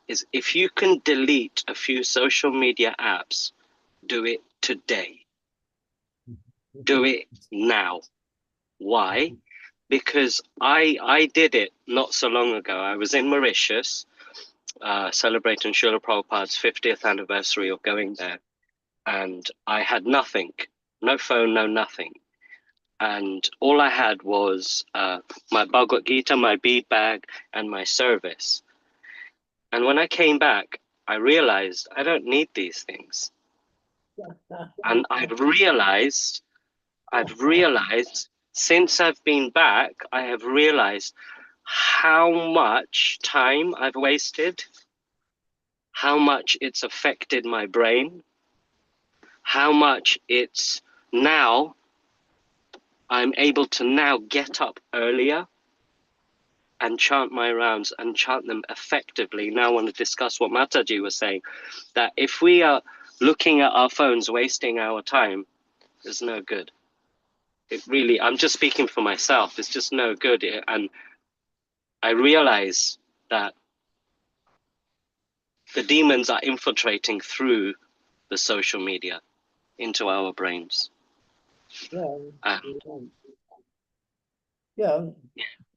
is, if you can delete a few social media apps, do it today. Do it now. Why? Because I did it not so long ago. I was in Mauritius, celebrating Srila Prabhupada's 50th anniversary of going there, and I had nothing, no phone, no nothing. And all I had was my Bhagavad Gita, my bead bag, and my service. And when I came back, I realized I don't need these things. And I've realized since I've been back, I have realized how much time I've wasted, how much it's affected my brain, how much it's now I'm able to now get up earlier and chant my rounds and chant them effectively. Now I want to discuss what Mataji was saying, that if we are looking at our phones, wasting our time, it's no good. It really, I'm just speaking for myself, it's just no good. And I realize that the demons are infiltrating through the social media into our brains.
Yeah,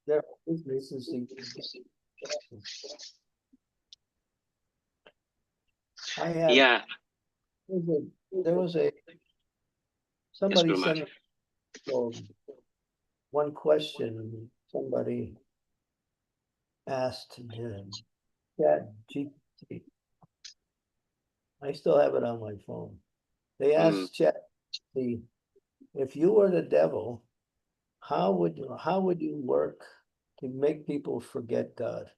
their business is I have,
Yeah.
there was a,
Yes,
somebody
Guru
sent
Maharaj.
one question, somebody asked Chat GPT. I still have it on my phone. They asked Chat GPT, if you were the devil, how would you work to make people forget God?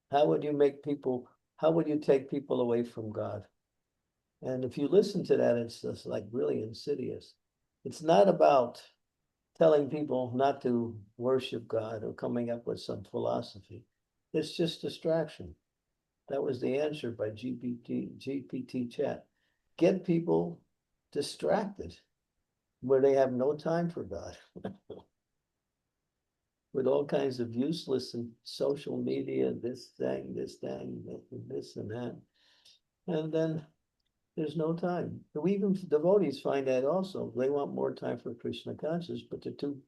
How would you take people away from God? And if you listen to that, it's just like really insidious. It's not about telling people not to worship God or coming up with some philosophy. It's just distraction. That was the answer by GPT chat. Get people distracted where they have no time for God. With all kinds of useless and social media, this thing, this and that. And then there's no time. Even devotees find that also. They want more time for Krishna consciousness, but they're too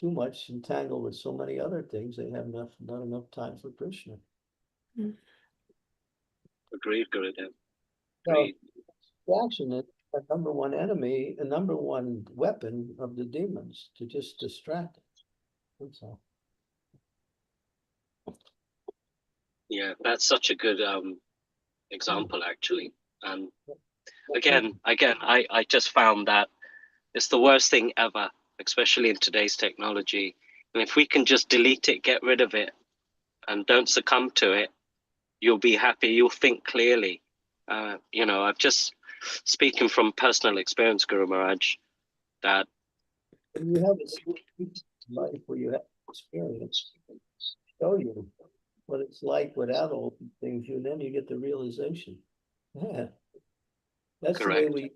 much entangled with so many other things. They have not enough time for Krishna.
Agreed, Gurudev.
So
Agreed.
distraction is a number one enemy, a number one weapon of the demons to just distract them. That's all.
Yeah, that's such a good example, actually. And again, I just found that it's the worst thing ever, especially in today's technology. And if we can just delete it, get rid of it, and don't succumb to it, you'll be happy. You'll think clearly. You know, I've just speaking from personal experience, Guru Maharaj, that
And you have a life where you have experience show you what it's like without all these things, and then you get the realization. Yeah, that's the way
correct.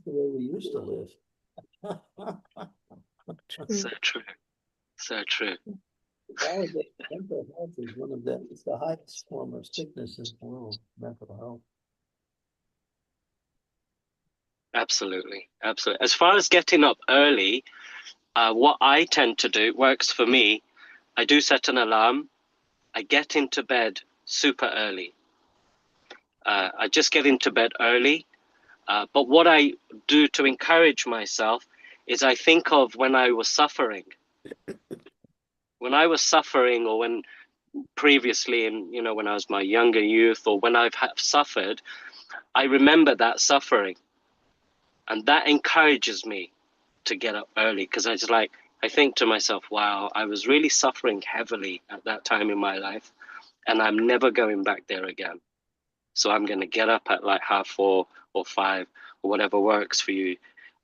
we used to live.
So true. So true.
Nowadays, mental health is one of the, it's the highest form of sickness in the world, mental health.
Absolutely. Absolutely. As far as getting up early, what I tend to do works for me. I do set an alarm. I get into bed super early. I just get into bed early. But what I do to encourage myself is I think of when I was suffering. When I was suffering, or when previously, in when I was my younger youth, or when I've suffered, I remember that suffering, and that encourages me to get up early, because I think to myself, wow, I was really suffering heavily at that time in my life, and I'm never going back there again. So I'm going to get up at like 4:30 or 5 or whatever works for you.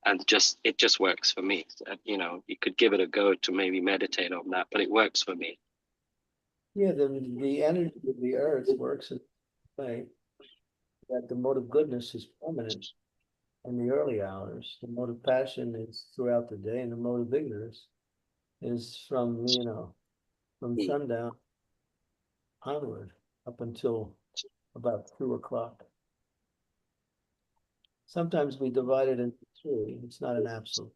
And it just works for me. You could give it a go to maybe meditate on that, but it works for me.
Yeah, the energy of the earth works in a way that the mode of goodness is permanent in the early hours. The mode of passion is throughout the day, and the mode of ignorance is from sundown onward up until about 2 o'clock. Sometimes we divide it into 3. It's not an absolute.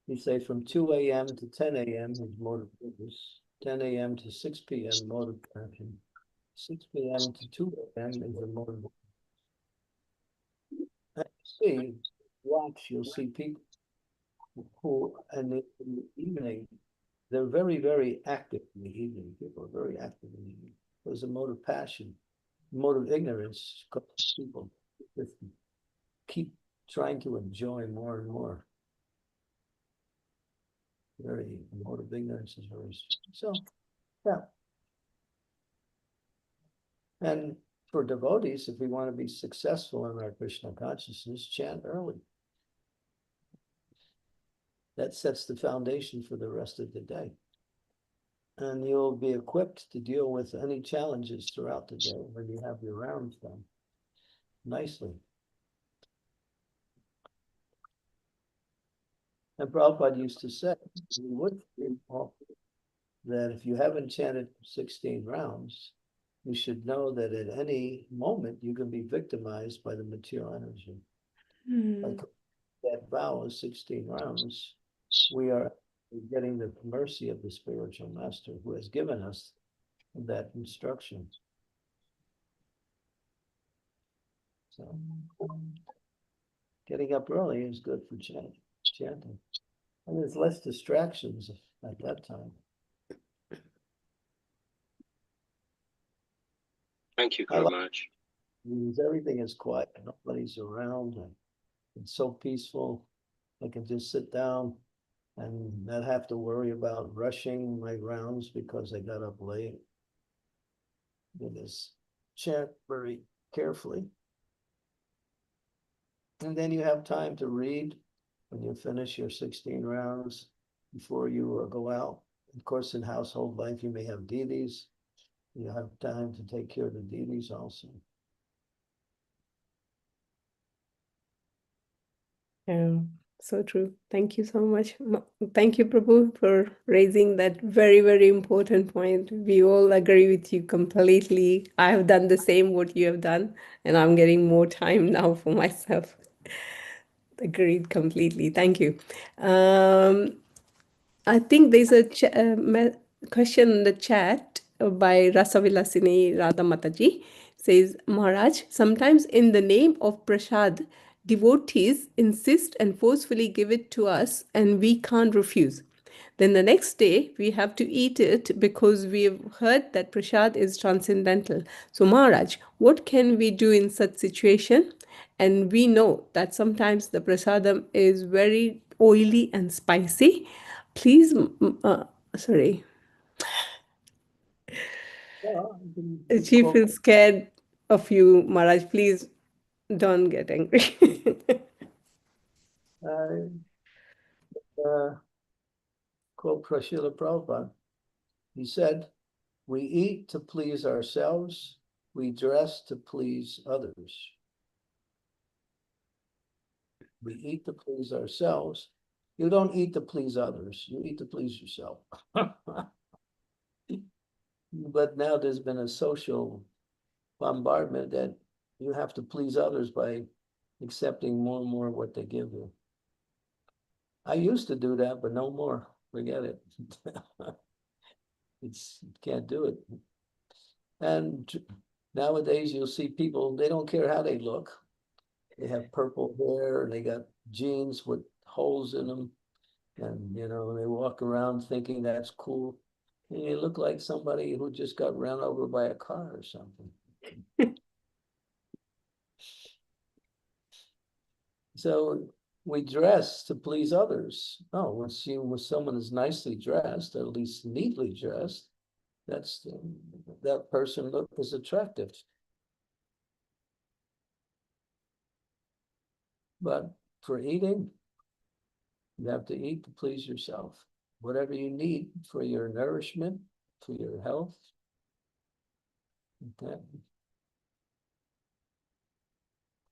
We say from 2 a.m. to 10 a.m. is mode of goodness, 10 a.m. to 6 p.m. mode of passion, 6 p.m. to 2 a.m. is the mode of. And you'll see people who, in the evening, they're very, very active in the evening. People are very active in the evening. There's a mode of passion, mode of ignorance. People keep trying to enjoy more and more. The mode of ignorance is very so. Yeah. And for devotees, if we want to be successful in our Krishna consciousness, chant early. That sets the foundation for the rest of the day. And you'll be equipped to deal with any challenges throughout the day when you have your rounds done nicely. And Prabhupada used to say, that if you haven't chanted 16 rounds, you should know that at any moment you can be victimized by the material energy. Like that vow of 16 rounds, we are getting the mercy of the spiritual master who has given us that instruction. So getting up early is good for chanting. And there's less distractions at that time.
Thank you, Guru Maharaj.
Because everything is quiet. Nobody's around. And it's so peaceful. I can just sit down and not have to worry about rushing my rounds because I got up late. You just chant very carefully. And then you have time to read when you finish your 16 rounds before you go out. Of course, in household life, you may have deities. You have time to take care of the deities also.
Yeah, so true. Thank you so much. Thank you, Prabhu, for raising that very, very important point. We all agree with you completely. I have done the same what you have done, and I'm getting more time now for myself. Agreed completely. Thank you. I think there's a question in the chat by Rasavilasini Radha Mataji. Says, Maharaj, sometimes in the name of prasad, devotees insist and forcefully give it to us and we can't refuse. Then the next day we have to eat it because we have heard that prasad is transcendental. So Maharaj, what can we do in such situation? And we know that sometimes the prasadam is very oily and spicy. Please, sorry,
Well,
she feels scared of you, Maharaj. Please don't get angry.
quote Srila Prabhupada. He said, "We eat to please ourselves, we dress to please others." We eat to please ourselves. You don't eat to please others, you eat to please yourself. But now there's been a social bombardment that you have to please others by accepting more and more of what they give you. I used to do that, but no more. Forget it. You can't do it. And nowadays you'll see people, they don't care how they look. They have purple hair and they got jeans with holes in them. And, you know, they walk around thinking that's cool. And you look like somebody who just got run over by a car or something. So we dress to please others. Oh, when someone is nicely dressed, or at least neatly dressed, that person is attractive. But for eating, you have to eat to please yourself. Whatever you need for your nourishment, for your health. Okay.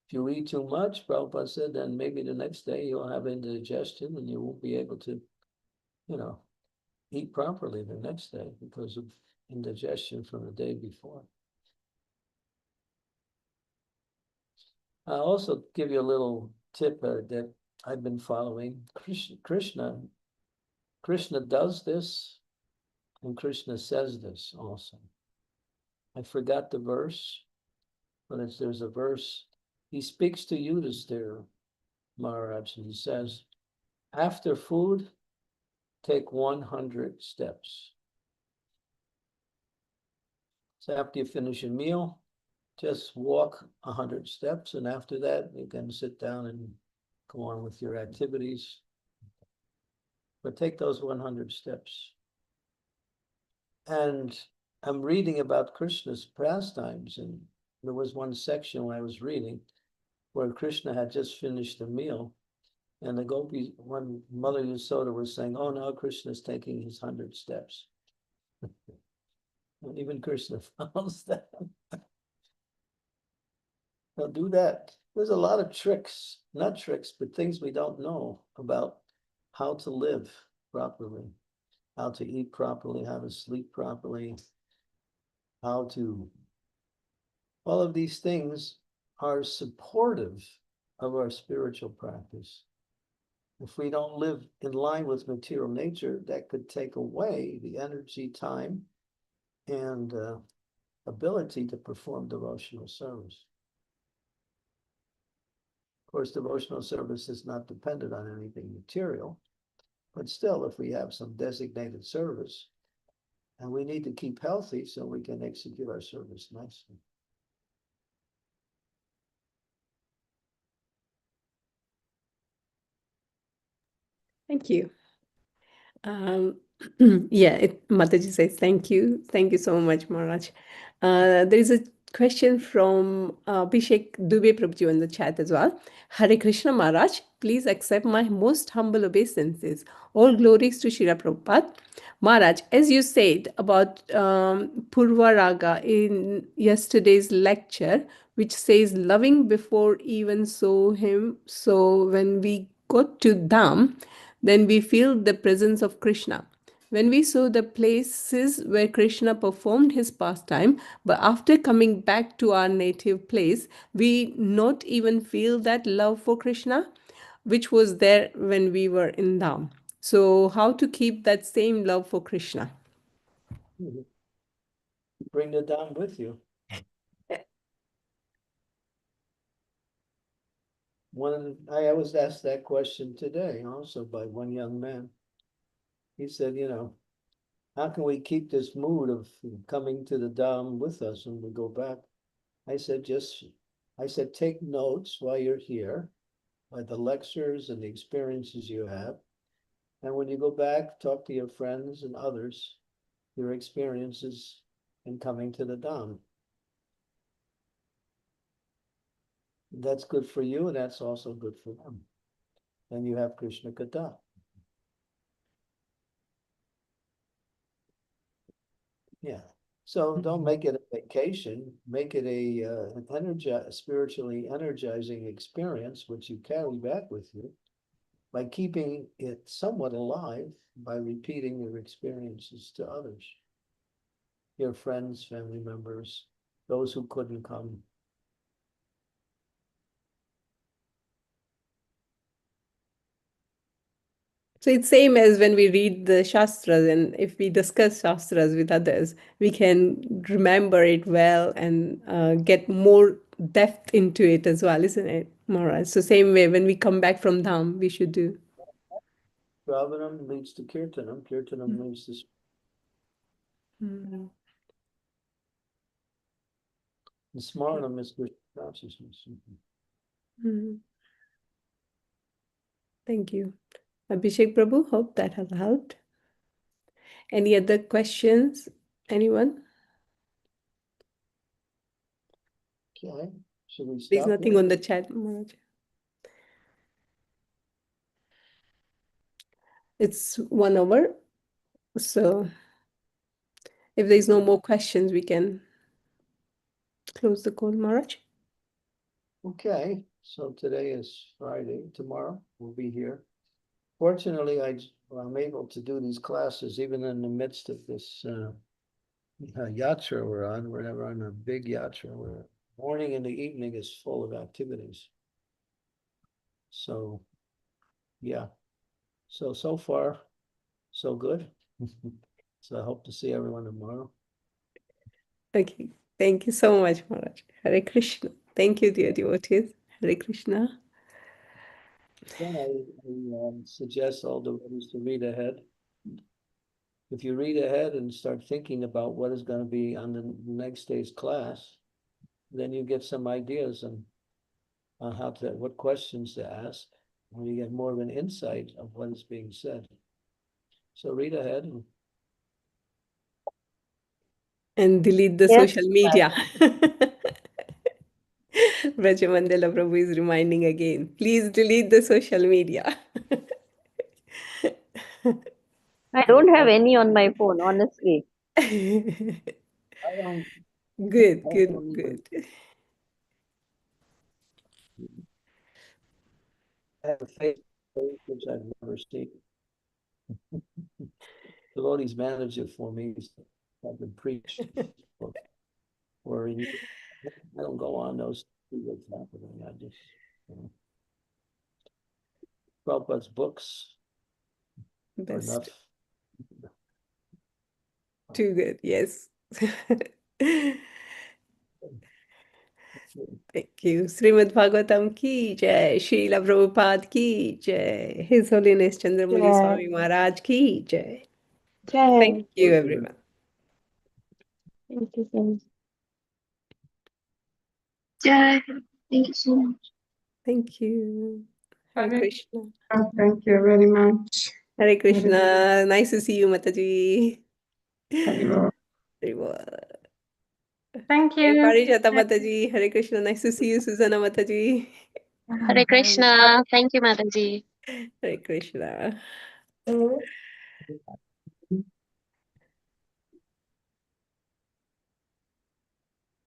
If you eat too much, Prabhupada said, then maybe the next day you'll have indigestion and you won't be able to, you know, eat properly the next day because of indigestion from the day before. I'll also give you a little tip that I've been following. Krishna does this, and Krishna says this also. I forgot the verse, but there's a verse. He speaks to Yudhisthira Maharaj, and he says, after food, take 100 steps. So after you finish your meal, just walk 100 steps, and after that, you can sit down and go on with your activities. But take those 100 steps. And I'm reading about Krishna's pastimes, and there was one section when I was reading where Krishna had just finished a meal, and the gopis, one Mother Yasoda was saying, "Oh, now Krishna's taking his 100 steps." And even Krishna follows that. Now do that. There's a lot of tricks, not tricks, but things we don't know about how to live properly, how to eat properly, how to sleep properly, how to, all of these things are supportive of our spiritual practice. If we don't live in line with material nature, that could take away the energy, time, and ability to perform devotional service. course, devotional service is not dependent on anything material, but still, if we have some designated service, and we need to keep healthy so we can execute our service nicely.
Thank you. Mataji says, thank you. Thank you so much, Maharaj. There is a question from Abhishek Dubey Prabhuji in the chat as well. Hare Krishna Maharaj, please accept my most humble obeisances. All glories to Srila Prabhupada. Maharaj, as you said about Purva Raga in yesterday's lecture, which says loving before even saw him. So when we got to Dham, then we feel the presence of Krishna. When we saw the places where Krishna performed his pastime, but after coming back to our native place, we not even feel that love for Krishna, which was there when we were in Dham. So how to keep that same love for Krishna?
Bring the Dham with you. I was asked that question today also by one young man. He said, how can we keep this mood of coming to the Dham with us when we go back? I said, take notes while you're here, by the lectures and the experiences you have. And when you go back, talk to your friends and others, your experiences in coming to the Dham. That's good for you, and that's also good for them. And you have Krishna Katha. Yeah. So don't make it a vacation. Make it an spiritually energizing experience, which you carry back with you, by keeping it somewhat alive by repeating your experiences to others, your friends, family members, those who couldn't come.
So it's same as when we read the Shastras, and if we discuss Shastras with others, we can remember it well and get more depth into it as well, isn't it, Maharaj? So same way, when we come back from Dham, we should do.
Shravanam leads to Kirtanam, Kirtanam leads to...
Mm.
The Smaranam is Krishna consciousness.
Mm. Thank you. Abhishek Prabhu, hope that has helped. Any other questions? Anyone?
Okay, should we stop?
There's nothing
here?
on the chat, Maharaj. It's 1 hour. So if there's no more questions, we can close the call, Maharaj.
Okay, so today is Friday. Tomorrow we'll be here. Fortunately, I'm able to do these classes even in the midst of this yatra we're on. We're on a big yatra where morning and the evening is full of activities. So, yeah. So far, so good. So I hope to see everyone tomorrow.
Okay. Thank you so much, Maharaj. Hare Krishna. Thank you, dear devotees. Hare Krishna.
Then I suggest all devotees to read ahead. If you read ahead and start thinking about what is going to be on the next day's class, then you get some ideas on what questions to ask, and you get more of an insight of what is being said. So read ahead.
And delete the
Yes,
social media. Brajamandala Prabhu is reminding again. Please delete the social media.
I don't have any on my phone, honestly.
I don't
Good,
I
good,
don't even
good.
have a Facebook page, which I've never seen. Devotees manage it for me. I've been preached or I don't go on those to see what's happening. I just Prabhupada's books are
Best.
enough.
Too good, yes. Thank you. Srimad Bhagavatam ki jai. Srila Prabhupada ki jai. His Holiness Chandramauli
Jai.
Swami Maharaj ki jai.
Jai.
Thank you, everyone.
Thank you so much.
Jai. Thank you so much.
Thank you. Hare
Hare
Krishna.
Thank you very much.
Hare Krishna. Nice to see you, Mataji.
Hari Bol.
Hare Bol.
Thank
Hey,
you.
Parijata Mataji. Hare Krishna. Nice to see you, Susanna Mataji.
Hare Krishna. Thank you, Mataji.
Hare Krishna.